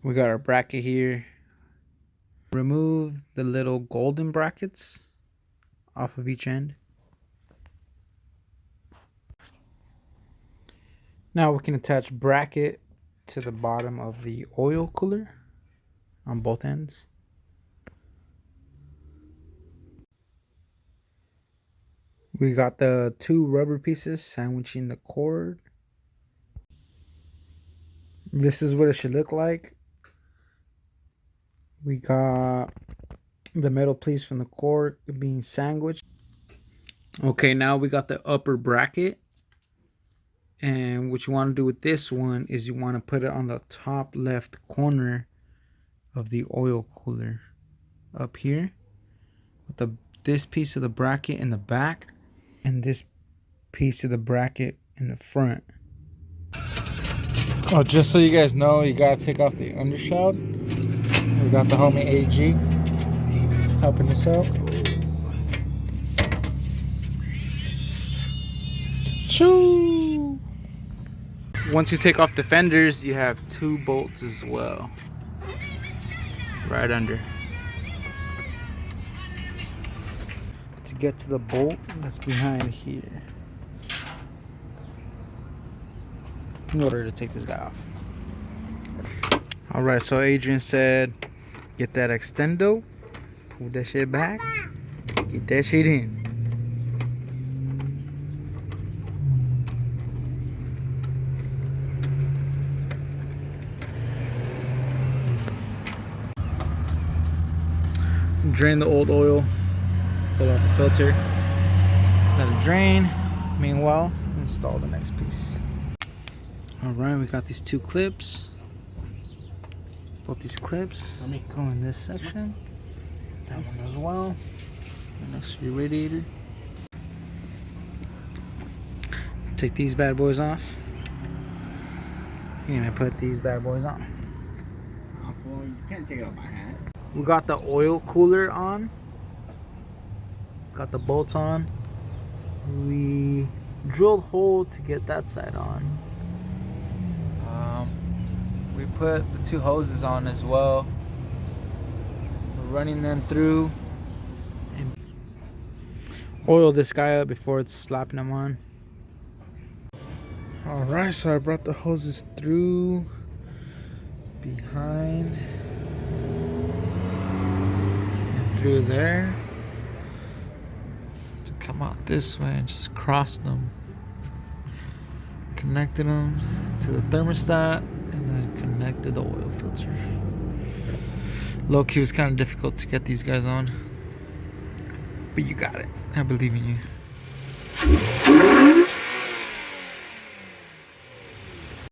We got our bracket here. Remove the little golden brackets off of each end. Now we can attach bracket to the bottom of the oil cooler on both ends. We got the two rubber pieces sandwiching the cord. This is what it should look like. We got the metal piece from the cord being sandwiched. Okay, now we got the upper bracket. And what you want to do with this one is you want to put it on the top left corner of the oil cooler up here, with this piece of the bracket in the back and this piece of the bracket in the front. Oh, just so you guys know, you gotta take off the undershroud. We got the homie AG helping us out. Shoo! Once you take off the fenders, you have two bolts as well, right under. To get to the bolt that's behind here, in order to take this guy off. Alright, so Adrian said, get that extendo, pull that shit back, get that shit in. Drain the old oil, pull out the filter, let it drain. Meanwhile, install the next piece. Alright, we got these two clips. Both these clips go in this section. That one as well. And next to your radiator. Take these bad boys off. And I put these bad boys on. Well, you can't take it off my hand. We got the oil cooler on. Got the bolts on. We drilled hole to get that side on. We put the two hoses on as well. We're running them through. And oil this guy up before it's slapping them on. Alright, so I brought the hoses through behind and through there to come out this way and just cross them. Connected them to the thermostat and then connected the oil filter. Low-key was kind of difficult to get these guys on, but you got it. I believe in you.